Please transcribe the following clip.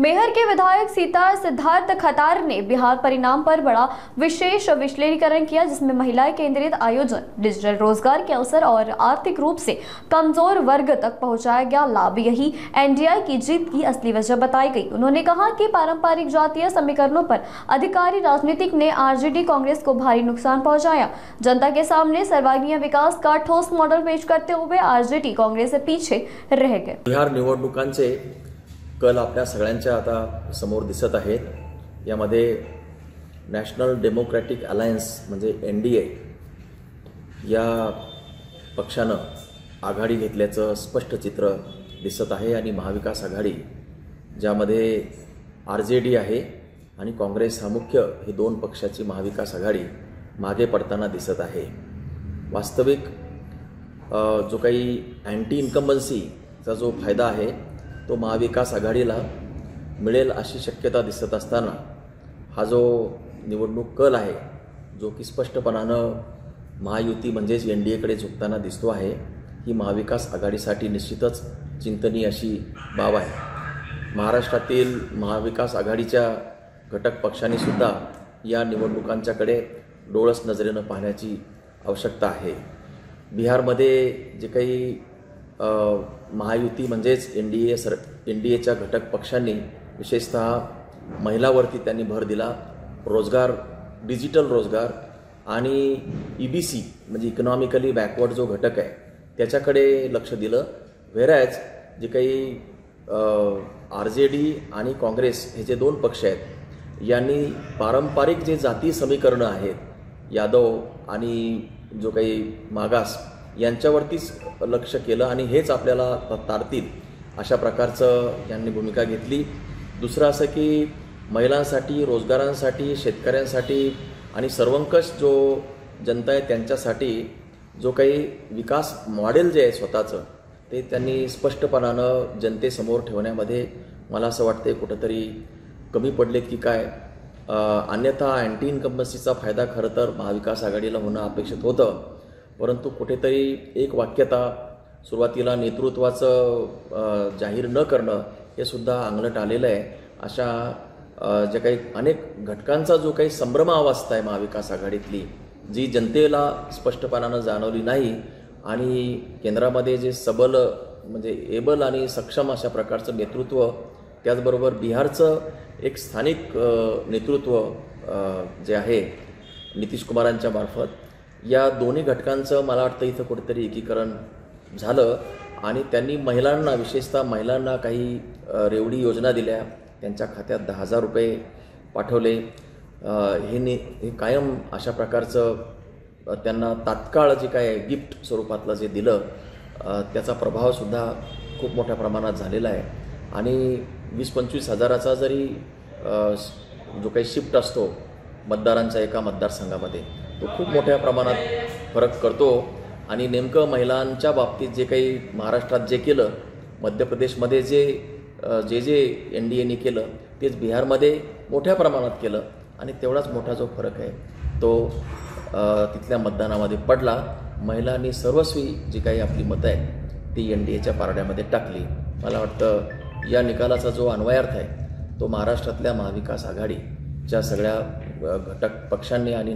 मेहर के विधायक सीता सिद्धार्थ खतार ने बिहार परिणाम पर बड़ा विशेष विश्लेषण किया, जिसमें महिलाएं केंद्रित आयोजन, डिजिटल रोजगार के अवसर और आर्थिक रूप से कमजोर वर्ग तक पहुंचाया गया लाभ यही एनडीए की जीत की असली वजह बताई गई। उन्होंने कहा कि पारंपरिक जातीय समीकरणों पर अधिकारी राजनीतिक ने आरजेडी कांग्रेस को भारी नुकसान पहुंचाया। जनता के सामने सर्वांगीण विकास का ठोस मॉडल पेश करते हुए आरजेडी कांग्रेस से पीछे रह गए। बिहार निवडणुकांचे कल आपल्या सगळ्यांच्या आता समोर दिसत आहेत। यामध्ये नॅशनल डेमोक्रॅटिक अलायन्स म्हणजे एनडीए या पक्षानं आघाडी घेतल्याचं स्पष्ट चित्र दिसत आहे आणि महाविकास आघाडी ज्यामध्ये आरजेडी आहे आणि काँग्रेस हा मुख्य हे दोन पक्षाची महाविकास आघाडी मागे पडताना दिसत आहे। वास्तविक जो काही अँटी इन्कम्बन्सीचा जो फायदा आहे तो महाविकास आघाडीला मिळेल अशी शक्यता दिसत असताना हा जो निवडणूक कल आहे जो की स्पष्टपणानं महायुती म्हणजेच एनडीएकडे झुकताना दिसतो आहे, ही महाविकास आघाडीसाठी निश्चितच चिंतनीय अशी बाब आहे। महाराष्ट्रातील महाविकास आघाडीच्या घटक पक्षांनी सुद्धा या निवडणुकांच्याकडे डोळस नजरेनं पाहण्याची आवश्यकता आहे। बिहारमध्ये जे काही महायुती म्हणजेच एनडीएच्या घटक पक्षांनी विशेषतः महिलांवरती त्यांनी भर दिला। रोजगार, डिजिटल रोजगार आणि ईबीसी म्हणजे इकॉनॉमिकली बॅकवर्ड जो घटक आहे त्याच्याकडे लक्ष दिलं। व्हेरॅज जे काही आरजेडी आणि काँग्रेस हे जे दोन पक्ष आहेत यांनी पारंपरिक जे जाती समीकरणं आहेत, यादव आणि जो काही मागास यांच्यावरतीच लक्ष केलं आणि हेच आपल्याला तारतील अशा प्रकारचं यांनी भूमिका घेतली। दुसरं असं की महिलांसाठी, रोजगारांसाठी, शेतकऱ्यांसाठी आणि सर्वंकष जो जनता आहे त्यांच्यासाठी जो काही विकास मॉडेल जे आहे स्वतःचं ते त्यांनी स्पष्टपणानं जनतेसमोर ठेवण्यामध्ये मला असं वाटतं कुठंतरी कमी पडलेत की काय। अन्यथा अँटी इन्कम्बन्सीचा फायदा खरं तर महाविकास आघाडीला होणं अपेक्षित होतं, परंतु कुठेतरी एक वाक्यता सुरुवातीला नेतृत्वाचं जाहीर न करणं हे सुद्धा अंगलट आलेलं आहे। अशा ज्या काही अनेक घटकांचा जो काही संभ्रमावस्था आहे महाविकास आघाडीतली जी जनतेला स्पष्टपणानं जाणवली नाही आणि केंद्रामध्ये जे सबल म्हणजे एबल आणि सक्षम अशा प्रकारचं नेतृत्व, त्याचबरोबर बिहारचं एक स्थानिक नेतृत्व जे आहे नितीश कुमारांच्या मार्फत, या दोन्ही घटकांचं मला वाटतं इथं कुठेतरी एकीकरण झालं आणि त्यांनी महिलांना, विशेषतः महिलांना काही रेवडी योजना दिल्या, त्यांच्या खात्यात 10,000 रुपये पाठवले। हे कायम अशा प्रकारचं त्यांना तात्काळ जे काय गिफ्ट स्वरूपातलं जे दिलं त्याचा प्रभावसुद्धा खूप मोठ्या प्रमाणात झालेला आहे आणि 20-25 हजाराचा जरी जो काही शिफ्ट असतो मतदारांच्या एका मतदारसंघामध्ये तो खूप मोठ्या प्रमाणात फरक करतो आणि नेमकं महिलांच्या बाबतीत जे काही महाराष्ट्रात जे केलं, मध्य प्रदेशमध्ये जे एनडीएने केलं तेच बिहारमध्ये मोठ्या प्रमाणात केलं आणि तेवढाच मोठा जो फरक आहे तो तिथल्या मतदानामध्ये पडला। महिलांनी सर्वस्वी जी काही आपली मतं आहे ती एनडीएच्या पारड्यामध्ये टाकली। मला वाटतं या निकालाचा जो अन्वयार्थ आहे तो महाराष्ट्रातल्या महाविकास आघाडीच्या सगळ्या घटक पक्षांनी आणि